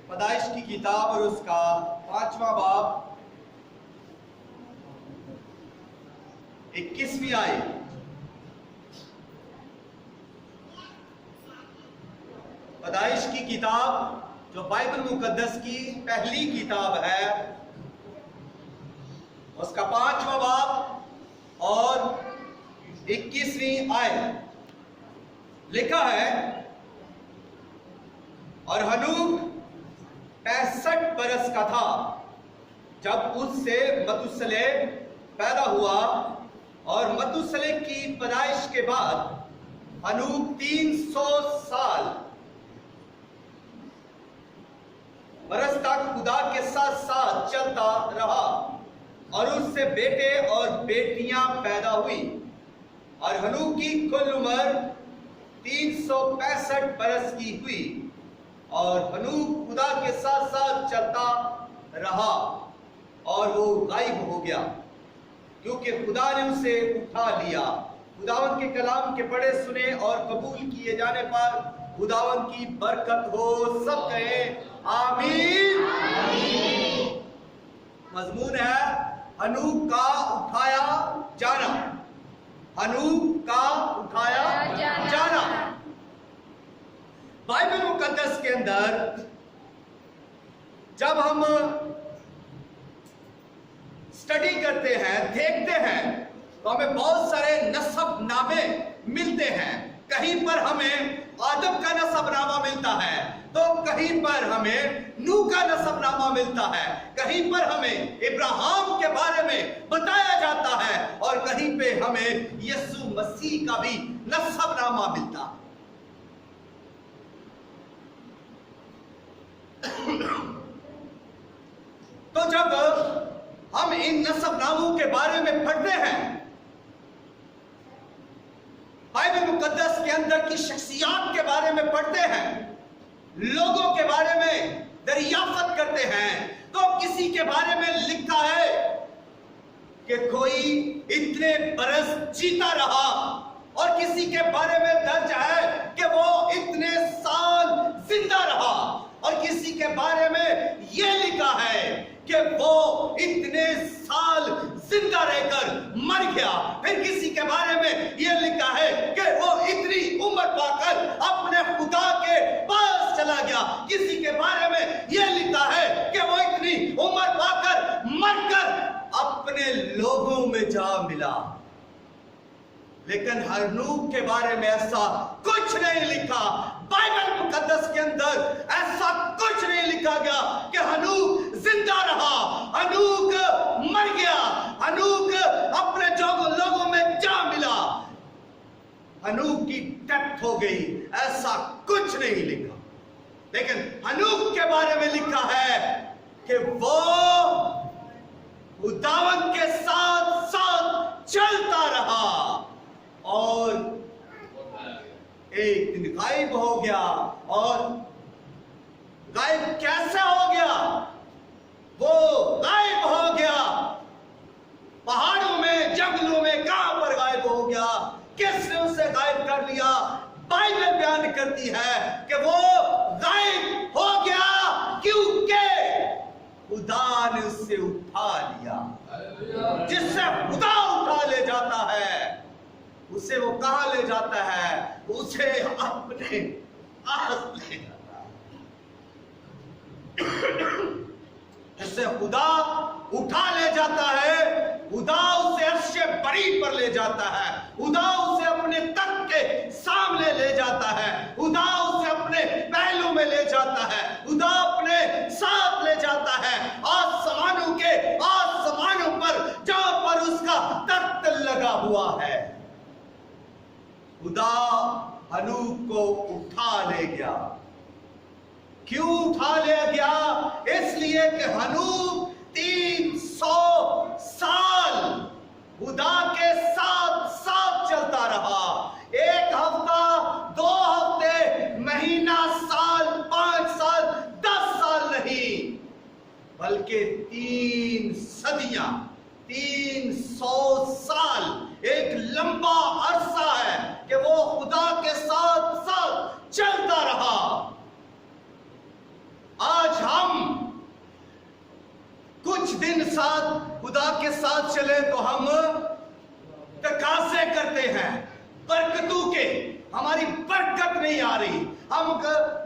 پیدائش کی کتاب اور اس کا 5واں باب 21ویں آیت۔ پیدائش کی کتاب جو بائبل مقدس کی پہلی کتاب ہے، اس کا 5واں باب اور 21ویں آیت لکھا ہے، اور ہنوک 65 برس کا تھا جب اس سے متوسلح پیدا ہوا، اور متوسلح کی پیدائش کے بعد ہنوک 300 سال برس تک خدا کے ساتھ ساتھ چلتا رہا، اور اس سے بیٹے اور بیٹیاں پیدا ہوئی، اور ہنوک کی کل عمر 365 برس کی ہوئی، اور ہنوک خدا کے ساتھ ساتھ چلتا رہا اور وہ غائب ہو گیا کیونکہ خدا نے اسے اٹھا لیا۔ خداوند کے کلام کے پڑھے سنے اور قبول کیے جانے پر خداوند کی برکت ہو، سب کہیں آمین۔ مضمون ہے ہنوک کا اٹھایا جانا، ہنوک کا اٹھایا جانا۔ بائبل مقدس کے اندر جب ہم سٹڈی کرتے ہیں، دیکھتے ہیں، تو ہمیں بہت سارے نسب نامے ملتے ہیں۔ کہیں پر ہمیں آدم کا نسب نامہ ملتا ہے، تو کہیں پر ہمیں نوح کا نسب نامہ ملتا ہے، کہیں پر ہمیں ابراہیم کے بارے میں بتایا جاتا ہے، اور کہیں پہ ہمیں یسوع مسیح کا بھی نسب نامہ ملتا ہے۔ تو جب ہم ان نسب ناموں کے بارے میں پڑھتے ہیں، بائبل مقدس کے اندر کی شخصیات کے بارے میں پڑھتے ہیں، لوگوں کے بارے میں دریافت کرتے ہیں، تو کسی کے بارے میں لکھا ہے کہ کوئی اتنے برس جیتا رہا، اور کسی کے بارے میں درج ہے کہ وہ اتنے سال زندہ رہا، اور کسی کے بارے میں یہ لکھا ہے کہ وہ اتنے سال زندہ رہ کر مر گیا۔ پھر کسی کے بارے میں یہ لکھا ہے کہ وہ اتنی عمر پا کر اپنے خدا کے پاس چلا گیا۔ کسی کے بارے میں یہ لکھا ہے کہ وہ اتنی عمر پا کر مر کر اپنے لوگوں میں جا ملا۔ لیکن ہنوک کے بارے میں ایسا کچھ نہیں لکھا۔ بائبل مقدس کے اندر ایسا کچھ نہیں لکھا گیا کہ ہنوک زندہ رہا، ہنوک مر گیا، ہنوک اپنے لوگوں میں جا ملا، ہنوک کی ڈیتھ ہو گئی، ایسا کچھ نہیں لکھا۔ لیکن ہنوک کے بارے میں لکھا ہے کہ وہ خداوند کے ساتھ ساتھ چلتا رہا، اور ایک دن غائب ہو گیا۔ اور غائب کیسے ہو گیا؟ وہ غائب ہو گیا پہاڑوں میں، جنگلوں میں، کہاں پر غائب ہو گیا؟ کس نے اسے غائب کر لیا؟ بائبل بیان کرتی ہے کہ وہ غائب ہو گیا کیونکہ خدا نے اسے اٹھا لیا۔ جس سے خدا اٹھا لے جاتا ہے، اسے وہ کہاں لے جاتا ہے؟ اسے اپنے پاس لے جاتا ہے۔ جسے خدا اٹھا لے جاتا ہے، خدا اسے عرش بری پر لے جاتا ہے، خدا اسے اپنے تخت کے سامنے لے جاتا ہے، خدا اسے اپنے پہلو میں لے جاتا ہے، خدا اپنے ساتھ لے جاتا ہے آسمانوں کے آسمانوں پر، جہاں پر اس کا تخت لگا ہوا ہے۔ خدا ہنوک کو اٹھا لے گیا۔ کیوں اٹھا لے گیا؟ اس لیے کہ ہنوک 300 سال خدا کے ساتھ ساتھ چلتا رہا۔ 1 ہفتہ، 2 ہفتے، مہینہ، سال، 5 سال، 10 سال نہیں، بلکہ 3 صدیاں، 300 سال ایک لمبا عرصہ ہے کہ وہ خدا کے ساتھ ساتھ چلتا رہا۔ آج साथ खुदा के साथ चले तो हम तकाज़े करते हैं बरकतों के, हमारी बरकत नहीं आ रही, हम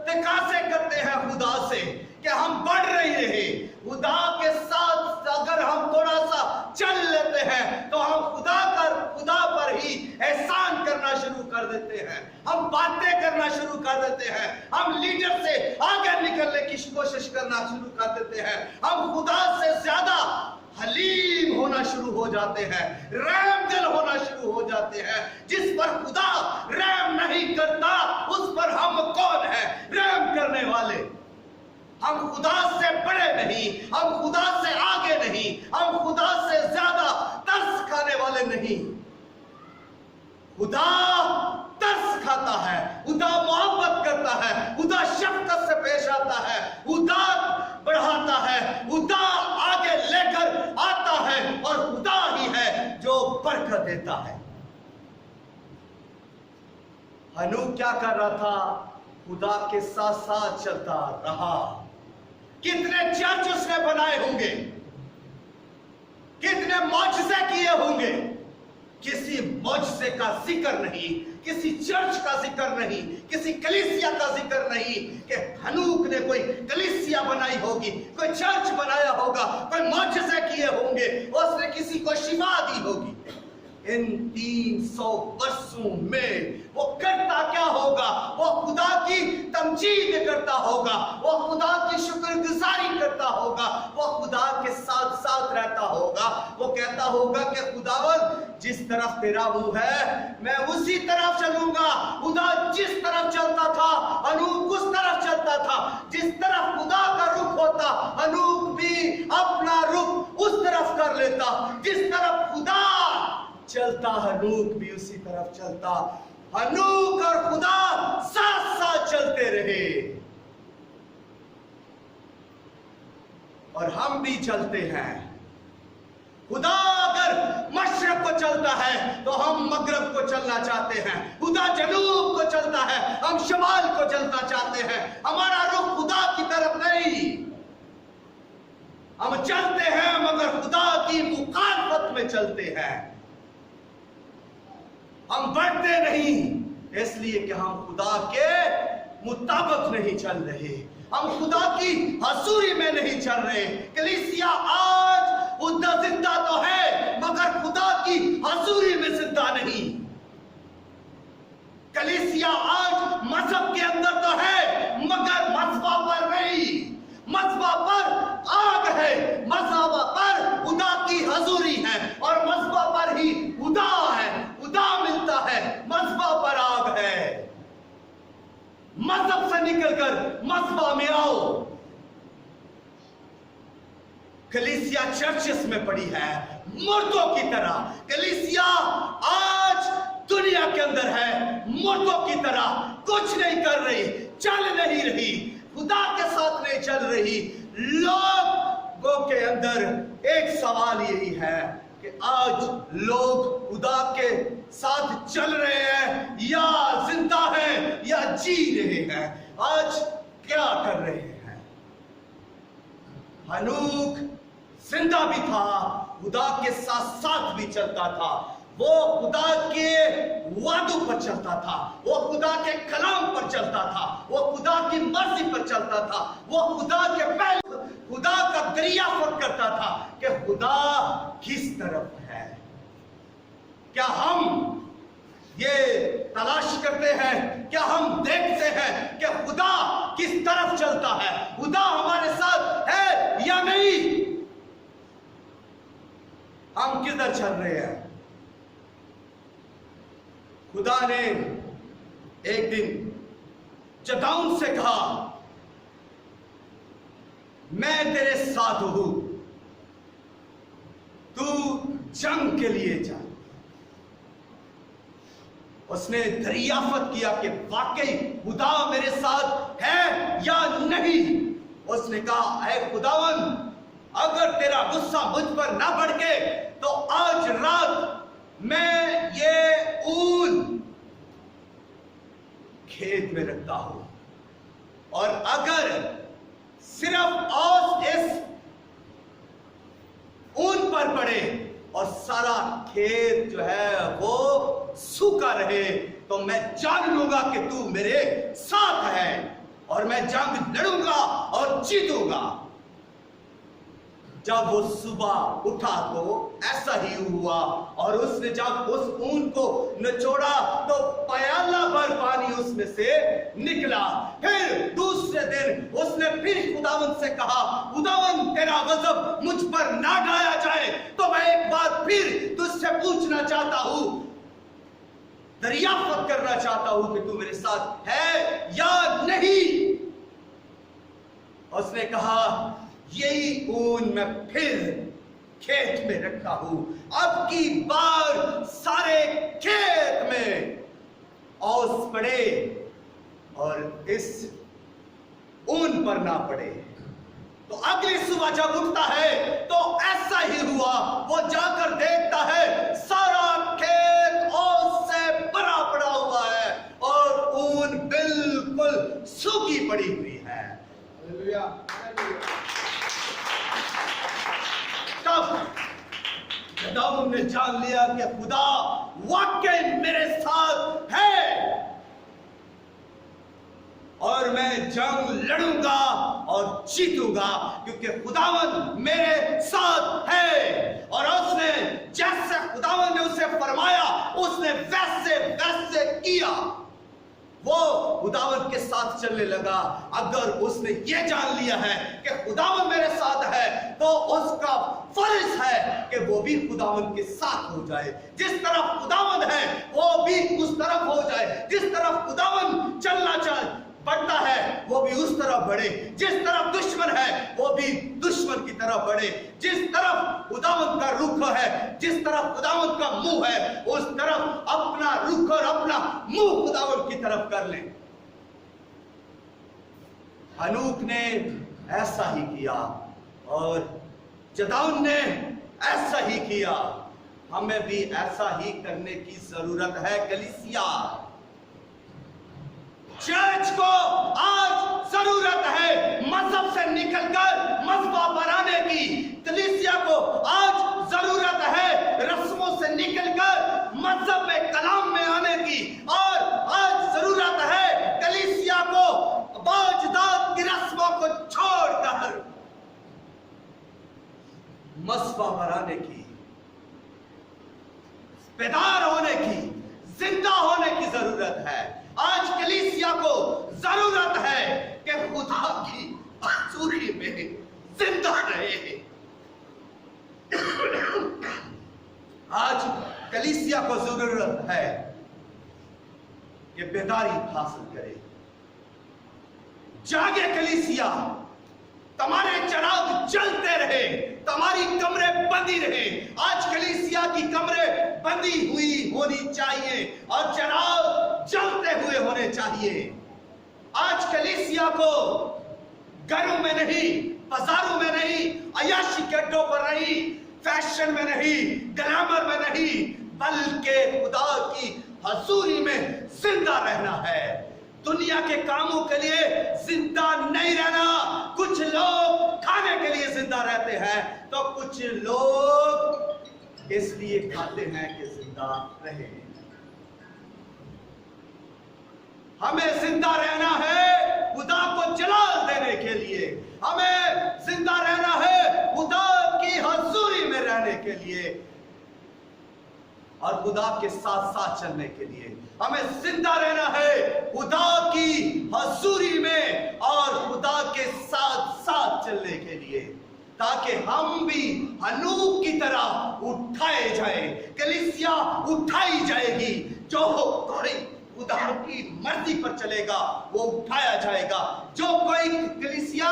तकाज़े करते हैं खुदा से कि हम बढ़ रहे। खुदा के साथ अगर हम थोड़ा सा चल लेते हैं तो हम खुदा पर ही एहसान करना शुरू कर देते हैं, हम बातें करना शुरू कर देते हैं, हम लीडर से आगे निकलने की कोशिश करना शुरू कर देते हैं, हम खुदा से ज्यादा हलीम होना शुरू हो जाते हैं, रहम दिल होना शुरू हो जाते हैं। जिस पर खुदा रहम नहीं करता उस पर हम कौन है रहम करने वाले? हम खुदा से बड़े नहीं, हम खुदा से आगे नहीं, हम खुदा से ज्यादा तरस खाने वाले नहीं। खुदा तरस खाता है, खुदा मोहब्बत करता है, खुदा शफकत से पेश आता है, खुदा बढ़ाता है, खुदा आगे लेकर आता है और खुदा ही है जो बरकत देता है। हनूक क्या कर रहा था? खुदा के साथ साथ चलता रहा। कितने चर्च उसने बनाए होंगे, कितने मौजज़े किए होंगे, किसी मौजज़े का जिक्र नहीं, किसी चर्च का जिक्र नहीं, किसी कलीसिया का जिक्र नहीं कि हनूक ने कोई कलीसिया बनाई होगी, कोई चर्च बनाया होगा, कोई मौजज़े किए होंगे, उसने किसी को शिफा दी होगी। इन 300 वर्षों में वो करता क्या होगा? वो खुदा की तमजीद करता होगा, वो खुदा की शुक्रगुजारी करता होगा, वो खुदा के साथ साथ रहता होगा। वो कहता होगा कि खुदावंद जिस तरफ तेरा मुंह है मैं उसी तरफ चलूंगा। खुदा जिस तरफ चलता था अनूप उस तरफ चलता था, जिस तरफ खुदा का रुख होता अनूप भी अपना रुख उस तरफ कर लेता, जिस तरफ खुदा चलता हनूक भी उसी तरफ चलता। हनूक और खुदा साथ साथ चलते रहे और हम भी चलते हैं। खुदा अगर मशरक को चलता है तो हम मगरब को चलना चाहते हैं, खुदा जनूब को चलता है हम शमाल को चलना चाहते हैं। हमारा रुख खुदा की तरफ नहीं, हम चलते हैं मगर खुदा की मुखालफत में चलते हैं। हम बढ़ते नहीं इसलिए कि हम खुदा के मुताबिक नहीं चल रहे, हम खुदा की हजूरी में नहीं चल रहे। कलीसिया आज खुदा जिंदा तो है मगर खुदा की हजूरी में जिंदा नहीं। कलीसिया आज मजहब के अंदर तो है मगर मजहबा पर नहीं, मजहबा पर आग है, मजहबा पर खुदा की हजूरी है और मजहबा पर ही खुदा है, खुदा मिलता है, मजहबा पर आग है। मजहब से निकलकर मजहबा में आओ। कलीसिया चर्चेस में पड़ी है मुर्दों की तरह। कलीसिया आज दुनिया के अंदर है मुर्दों की तरह, कुछ नहीं कर रही, चल नहीं रही, खुदा के साथ नहीं चल रही। लोगों के अंदर एक सवाल यही है कि आज लोग खुदा के साथ चल रहे हैं या जिंदा हैं या जी रहे हैं, आज क्या कर रहे हैं? हनूक जिंदा भी था, खुदा के साथ साथ भी चलता था, वो खुदा के वादों पर चलता था, वो खुदा के कलाम पर चलता था, वो खुदा की मर्जी पर चलता था, वो खुदा के पहले खुदा का दरियाफत करता था कि खुदा किस तरफ है। क्या हम ये तलाश करते हैं, क्या हम देखते हैं कि खुदा किस तरफ चलता है, खुदा हमारे साथ है या नहीं? हम किधर चल रहे हैं? खुदा ने एक दिन जदाऊन से कहा मैं तेरे साथ हूं, तू जंग के लिए जा। उसने दरियाफत किया कि वाकई खुदा मेरे साथ है या नहीं। उसने कहा ऐ खुदावन अगर तेरा गुस्सा मुझ पर ना भड़के तो आज रात मैं ये ऊन खेत में रखता हूं और अगर सिर्फ औस इस ऊन पर पड़े और सारा खेत जो है वो सूखा रहे, तो मैं जान लूंगा कि तू मेरे साथ है और मैं जंग लड़ूंगा और जीतूंगा। जब वो सुबह उठा तो ऐसा ही हुआ, और उसने जब उस ऊन को निचोड़ा तो प्याला भर पानी उसमें से निकला। फिर दूसरे दिन उसने फिर खुदावंद से कहा, खुदावंद तेरा गजब मुझ पर ना ढाया जाए, तो मैं एक बार फिर तुझसे पूछना चाहता हूं, दरियाफ्त करना चाहता हूं कि तू मेरे साथ है या नहीं। उसने कहा, यही ऊन मैं फिर खेत में रखा हूं, अब की बार सारे खेत में ओस पड़े और इस ऊन पर ना पड़े। तो अगली सुबह जब उठता है तो ऐसा ही हुआ, वो जाकर देखता है सारा खेत ओस से भरा पड़ा हुआ है और ऊन बिल्कुल सूखी पड़ी हुई है। तब ने जान लिया कि खुदा वाकई मेरे साथ है और मैं जंग लड़ूंगा और जीतूंगा, क्योंकि खुदावंद मेरे साथ है। और उसने जैसे खुदावंद ने उसे फरमाया उसने वैसे वैसे किया। वो खुदावंद के साथ चलने लगा। अगर उसने ये जान लिया है कि खुदावंद मेरे साथ है तो उसका फर्ज है कि वो भी खुदावंद के साथ हो जाए। जिस तरफ खुदावंद है वो भी उस तरफ हो जाए। जिस तरफ खुदावंद चलना चाहे बढ़ता है वो भी उस तरफ बढ़े। जिस तरफ दुश्मन है वो भी दुश्मन की तरफ बढ़े। जिस तरफ खुदावंद का रुख है, जिस तरफ खुदावंद का मुंह है, उस तरफ अपना रुख और अपना मुंह खुदावंद की तरफ कर ले। हनूक ने ऐसा ही किया और जदाऊन ने ऐसा ही किया। हमें भी ऐसा ही करने की जरूरत है। कलीसिया चर्च को आज जरूरत है मजहब से निकलकर मजहबा पर आने की। कलीसिया को आज जरूरत है रस्मों से निकलकर मजहब में कलाम में आने की। और आज जरूरत है कलीसिया को बाजदाद की रस्मों को छोड़कर मजहबा पर आने की, बेदार होने की, जिंदा होने की जरूरत है। आज कलीसिया को जरूरत है कि खुदा की हजूरी में जिंदा रहे। आज कलीसिया को जरूरत है कि बेदारी हासिल करे। जागे कलीसिया, तुम्हारे चिराग जलते रहे, तुम्हारी कमरे बंदी रहे। आज कलीसिया की कमरे बंदी हुई होनी चाहिए और चिराग जलते हुए होने चाहिए। आज कलीसिया को घरों में नहीं, बाजारों में नहीं, अयाशी के अड्डों पर नहीं, फैशन में नहीं, ग्लैमर में नहीं, बल्कि खुदा की हजूरी में जिंदा रहना है। दुनिया के कामों के लिए जिंदा नहीं रहना। कुछ लोग खाने के लिए जिंदा रहते हैं तो कुछ लोग इसलिए खाते हैं कि जिंदा रहे। हमें जिंदा रहना है खुदा को जलाल देने के लिए। हमें जिंदा रहना है खुदा की हजूरी में रहने के लिए और खुदा के साथ साथ चलने के लिए। हमें जिंदा रहना है खुदा की हजूरी में और खुदा के साथ साथ चलने के लिए, ताकि हम भी हनूक की तरह उठाए जाए। कलीसिया उठाई जाएगी। जो कोई खुदा की मर्जी पर चलेगा वो उठाया जाएगा। जो कोई कलीसिया,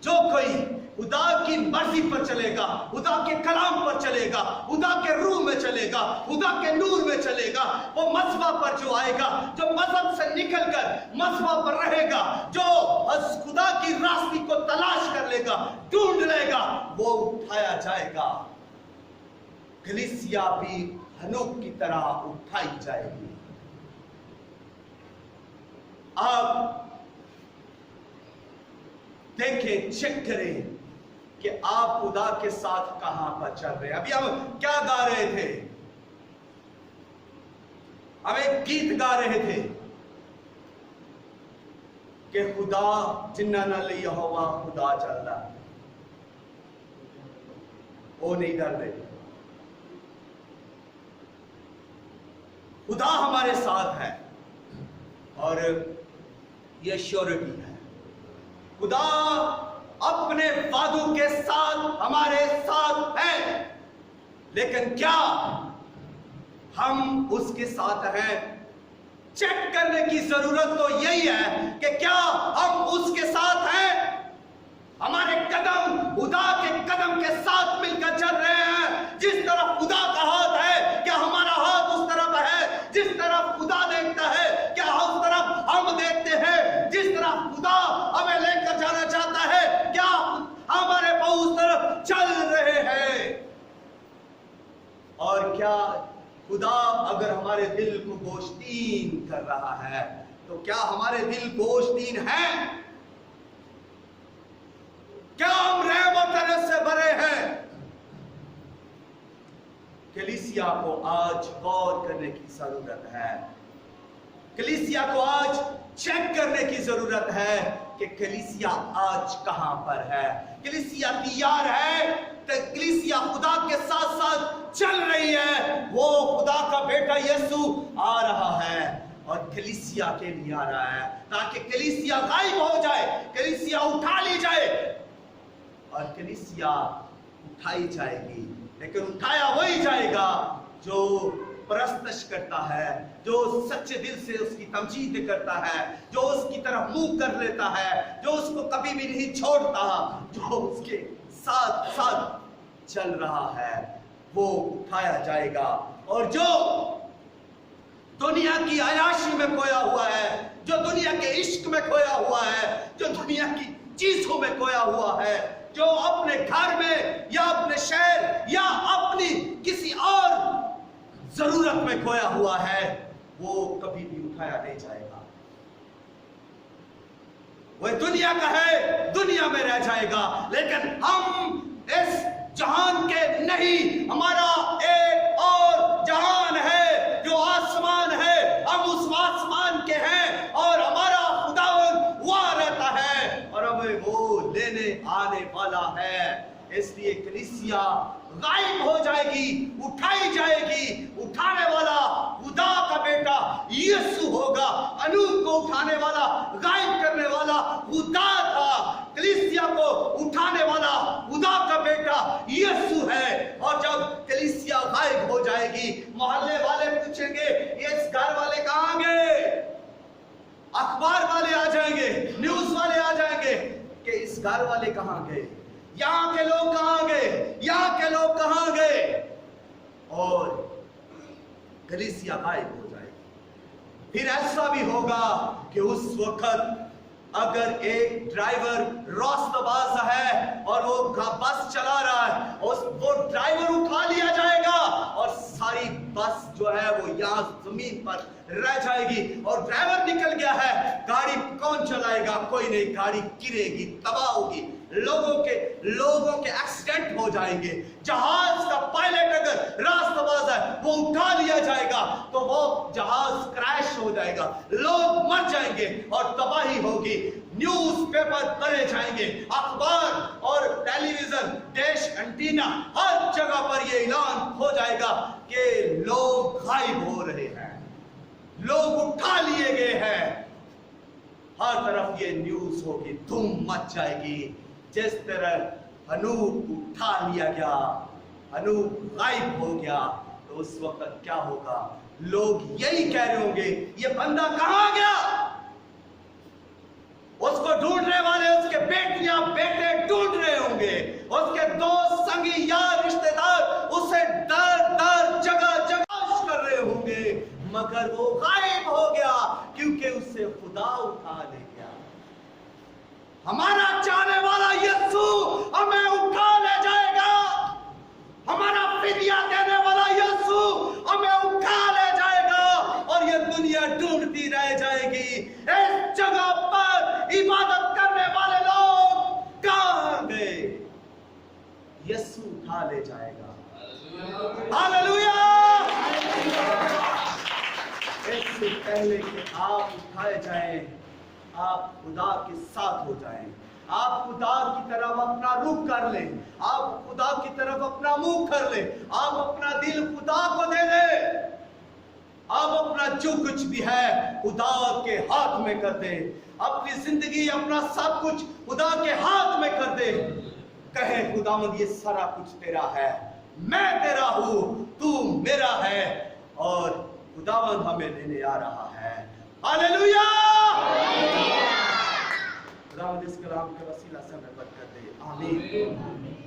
जो कोई खुदा की मर्जी पर चलेगा, खुदा के कलाम पर चलेगा, खुदा के रूह में चलेगा, खुदा के नूर में चलेगा, वो मजहबा पर जो आएगा, जो मजहब से निकलकर मजहबा पर रहेगा, जो खुदा की रास्ते को तलाश कर लेगा, ढूंढ लेगा, वो उठाया जाएगा। कलीसिया भी हनूक की तरह उठाई जाएगी। आप देखें, चेक करें कि आप खुदा के साथ कहां पर चल रहे हैं। अभी हम क्या गा रहे थे? हम एक गीत गा रहे थे कि खुदा जिन्ना नाल यहोवा खुदा चल रहा, वो नहीं डर रहे। खुदा हमारे साथ है और ये श्योरिटी है। खुदा अपने वादों के साथ हमारे साथ है, लेकिन क्या हम उसके साथ हैं? चेक करने की जरूरत तो यही है कि क्या हम उसके साथ हैं? हमारे कदम खुदा के कदम के साथ मिलकर चल रहे हैं। जिस तरफ खुदा का हाथ है, क्या हमारा हाथ उस तरफ है? जिस तरफ खुदा देखता है, क्या उस तरफ हम देखते हैं? जिस तरफ खुदा हमें लेकर जाना चाहता है, क्या हमारे पाँव उस तरफ चल रहे हैं? और क्या खुदा अगर हमारे दिल को गोश्तीन कर रहा है, तो क्या हमारे दिल गोश्तीन है? क्या हम रहमत से भरे हैं? कलीसिया को आज गौर करने की जरूरत है। कलीसिया को आज चेक करने की जरूरत है कि कलीसिया आज कहां पर है। कलीसिया तैयार है, तो कलीसिया खुदा के साथ साथ चल रही है। वो खुदा का बेटा यीशु आ रहा है और कलीसिया के लिए आ रहा है, ताकि कलीसिया गायब हो जाए, कलीसिया उठा ली जाए। और कलीसिया उठाई जाएगी, लेकिन उठाया वही जाएगा जो परस्तश करता है, जो सच्चे दिल से उसकी तमजीद करता है, जो उसकी तरफ मुंह कर लेता है, जो उसको कभी भी नहीं छोड़ता, जो उसके साथ साथ चल रहा है, वो उठाया जाएगा। और जो दुनिया की अयाशी में खोया हुआ है, जो दुनिया के इश्क में खोया हुआ है, जो दुनिया की चीजों में खोया हुआ है, जो अपने घर में या अपने शहर या अपनी किसी और जरूरत में खोया हुआ है, वो कभी भी उठाया नहीं जाएगा। वह दुनिया का है, दुनिया में रह जाएगा। लेकिन हम इस जहान के नहीं, हमारा एक और जहान है जो आसमान है। हम उस आसमान के हैं और हमारा खुदावंद वहां रहता है और हमें वो लेने आने वाला है। इसलिए कलीसिया गायब हो जाएगी, उठाई जाएगी। उठाने वाला खुदा का बेटा यीशु होगा। अनूप को उठाने वाला, गायब करने वाला खुदा था। कलीसिया को उठाने वाला खुदा का बेटा यीशु है। और जब कलीसिया गायब हो जाएगी, मोहल्ले वाले पूछेंगे इस घर वाले कहां गए? अखबार वाले आ जाएंगे, न्यूज वाले आ जाएंगे कि इस घर वाले कहां गए, यहां के लोग कहां गए, यहां के लोग कहां गए। और कलीसिया गायब हो जाएगी। फिर ऐसा भी होगा कि उस वक्त अगर एक ड्राइवर रास्ताबाज है और वो बस चला रहा है, वो ड्राइवर उठा लिया जाएगा और सारी बस जो है वो यहाँ जमीन पर रह जाएगी। और ड्राइवर निकल गया है, गाड़ी कौन चलाएगा? कोई नहीं, गाड़ी गिरेगी, तबाह होगी, लोगों के एक्सीडेंट हो जाएंगे। जहाज का पायलट अगर रास्ताबाज है, वो उठा लिया जाएगा तो वो जहाज क्रैश हो जाएगा, लोग मर जाएंगे और तबाही होगी। न्यूज़पेपर पढ़े जाएंगे, अखबार और टेलीविजन, डिश, एंटीना, हर जगह पर ये ऐलान हो जाएगा कि लोग गायब हो रहे हैं, लोग उठा लिए गए हैं। हर तरफ ये न्यूज होगी, धूम मच जाएगी। जिस तरह अनूप उठा लिया गया, अनूप गायब हो गया, तो उस वक्त क्या होगा? लोग यही कह रहे होंगे, ये बंदा कहां गया? उसको ढूंढने वाले उसके बेटियां बेटे ढूंढ रहे होंगे, उसके दोस्त, संगी, यार, रिश्तेदार उसे दर दर जगह जगह कर रहे होंगे, मगर वो गायब हो गया क्योंकि उससे खुदा उठा ले गया। हमारा चाहने वाला यीशु हमें उठा ले जाएगा। हमारा फिदिया देने वाला यीशु हमें उठा ले जाएगा और ये दुनिया ढूंढती रह जाएगी, इस जगह पर इबादत करने वाले लोग कहां गए? जाएगा। हालेलुया। इससे पहले कि आप उठाए जाएं, आप खुदा के साथ हो जाएं। आप खुदा की तरफ अपना रुख कर लें, आप खुदा की तरफ अपना मुंह कर लें, आप अपना दिल खुदा को दे दें, आप अपना जो कुछ भी है खुदा के हाथ में कर दे, अपनी जिंदगी अपना सब कुछ खुदा के हाथ में कर दे। कहे खुदावंद ये सारा कुछ तेरा है, मैं तेरा हूं, तू मेरा है, और खुदावंद हमें लेने आ रहा है। हालेलुया। खुदावंद इस कलाम के वसीला से हमें बरकत दे। आमीन।